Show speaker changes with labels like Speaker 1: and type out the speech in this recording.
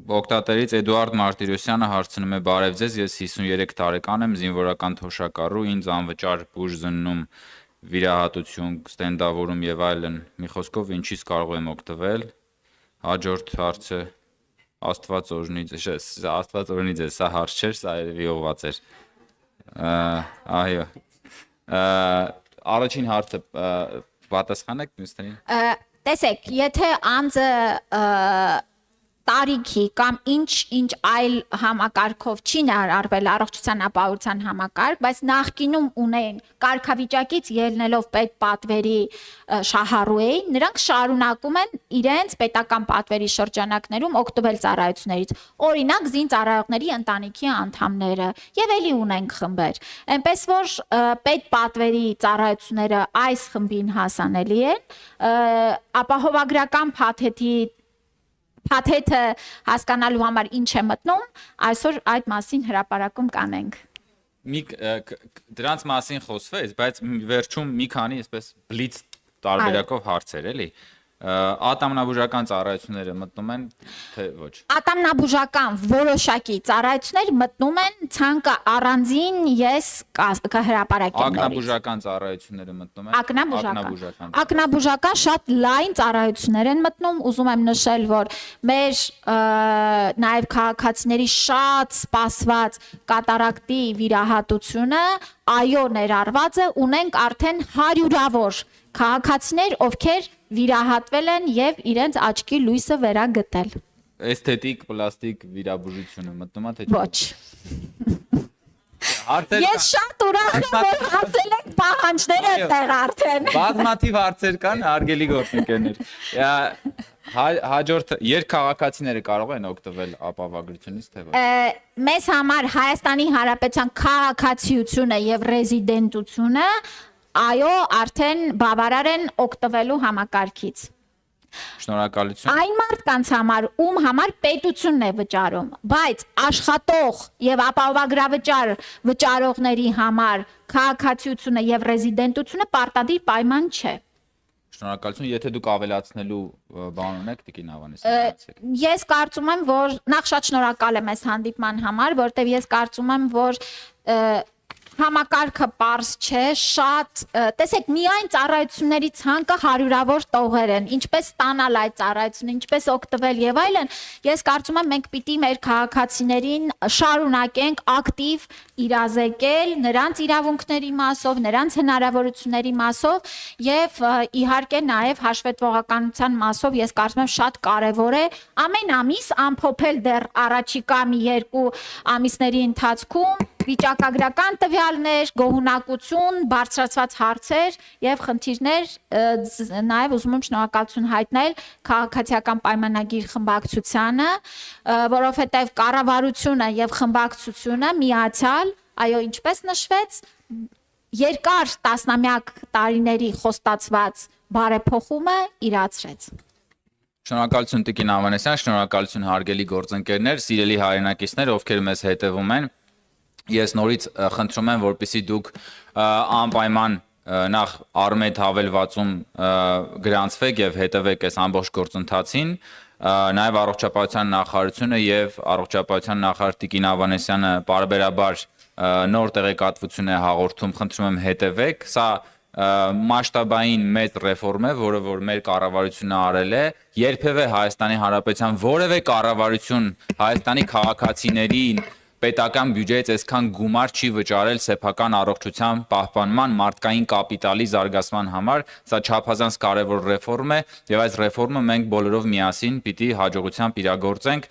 Speaker 1: Օգտատերից Էդուարդ Մարտիրոսյանը հարցնում է. «Բարև ձեզ, ես 53 տարեկան եմ, զինվորական թոշակառու, ինձ անվճար բուժ զննում, վիրահատություն, ստենդավորում եւ այլն, մի խոսքով ինչից կարող եմ օգտվել»։ Հաջորդ հարցը Աստված օրհնի ձեզ, սա հարց չէր, սա երևի ուղղված էր։ Այո։ Առաջին հարցը պատասխանեք մյուսներին։
Speaker 2: Տեսեք, եթե անձը տարիքի կամ ինչ այլ համակարգով չի ներառվել առողջության ապահովության համակարգ, բայց նախկինում ունեն կարգավիճակից ելնելով պետպատվերի շահառու էին, նրանք շարունակում են իրենց պետական պատվերի շրջանակներում օգտվել ծառայություններից։ Օրինակ զինծառայողների ընտանիքի անդամները եւ էլի ունենք խմբեր։ Այնպես որ պետպատվերի ծառայությունները այս խմբին հասանելի են, ապահովագրական փաթեթը հասկանալու համար ինչ է մտնում, այսօր այդ մասին հրապարակում կանենք։
Speaker 1: Դրանց մասին խոսվեց, բայց վերջում մի քանի այսպես բլից տարբերակով հարցեր, էլի։ Ատամնաբուժական ծառայությունները մտնում են, թե ոչ։
Speaker 2: Ատամնաբուժական որոշակի ծառայություններ մտնում են ցանկը առանձին ես կհրապարակեմ։
Speaker 1: Ակնաբուժական ծառայությունները մտնում են։
Speaker 2: Ակնաբուժական շատ լայն ծառայություններ են մտնում, ուզում եմ նշել, որ մեր նաև քաղաքացիների շատ սպասված կատարակտի վիրահատությունը, այո, ներառված է, ունենք արդեն հարյուրավոր քաղաքացիներ, ովքեր վիրահատվել են եւ իրենց աչքի լույսը վերագտել։
Speaker 1: Էսթետիկ, պլաստիկ վիրաբուժությունը մտնում է թե չէ։
Speaker 2: Ոչ։ Ես շատ ուրախ եմ, որ հասել եք պահանջները այդտեղ արդեն։
Speaker 1: Բազմաթիվ հարցեր կան, հարգելի գործընկերներ։ Հաջորդ երկքաղաքացիները կարող են օգտվել ապահովագրությունից թե ոչ։
Speaker 2: Մեզ համար Հայաստանի Հանրապետության քաղաքացիությունը եւ ռեզիդենտությունը այո, արդեն բավարար են օգտվելու համակարգից։
Speaker 1: Շնորհակալություն։
Speaker 2: Այն մարդկանց համար, ում համար պետությունն է վճարում, բայց աշխատող եւ ապահովագրավճար վճարողների համար քաղաքացիությունը եւ ռեզիդենտությունը պարտադիր պայման չէ։
Speaker 1: Շնորհակալություն, եթե դուք ավելացնելու բան ունեք, Տիկին Ավանեսյան։
Speaker 2: Ես կարծում եմ, որ նախ շատ շնորհակալ եմ այս հանդիպման համար, որտեղ ես կարծում եմ, որ համակարգը պարզ չէ, շատ, տեսեք, միայն ծառայությունների ցանկը հարյուրավոր տողեր են, ինչպես ստանալ այդ ծառայությունը, ինչպես օգտվել եւ այլն, ես կարծում եմ մենք պիտի մեր քաղաքացիներին շարունակենք ակտիվ իրազեկել նրանց իրավունքների մասով, նրանց հնարավորությունների մասով եւ իհարկե նաեւ հաշվետվողականության մասով ես կարծում եմ շատ կարեւոր է ամեն ամիս ամփոփել դեռ առաջիկա մի 2 ամիսների ընթացքում վիճակագրական տվյալներ, գոհունակություն, բարձրացված հարցեր եւ խնդիրներ, նաեւ ուզում եմ շնորհակալություն հայտնել քաղաքացիական պայմանագիր խմբակցությանը, որովհետեւ կառավարությունը եւ խմբակցությունը միացյալ, այո, ինչպես նշվեց, երկար տասնամյակ տարիների խոստացված բարեփոխումը իրացրեց։
Speaker 1: Շնորհակալություն Տիկին Ավանեսյան, շնորհակալություն հարգելի գործընկերներ, սիրելի հայրենակիցներ, ովքեր մեզ հետևում են։ Ես նորից խնդրում եմ, որպեսզի դուք անպայման նախ Արմեդ հավելվածում գրանցվեք եւ հետևեք այս ամբողջ գործընթացին, նաեւ առողջապահության նախարարությունը եւ առողջապահության նախարար Տիկին Ավանեսյանը պարբերաբար նոր տեղեկատվություն է հաղորդում, խնդրում եմ հետևեք, սա մասշտաբային մեծ ռեֆորմ է, որը որ մեր կառավարությունը արել է, երբևէ Հայաստանի Հանրապետության որևէ կառավարություն Հայաստանի քաղաքացիներին պետական բյուջեից այսքան գումար չի վճարել սեփական առողջության պահպանման, մարդկային կապիտալի զարգացման համար, սա չափազանց կարևոր ռեֆորմ է եւ այս ռեֆորմը մենք բոլորով միասին պիտի հաջողությամբ իրագործենք։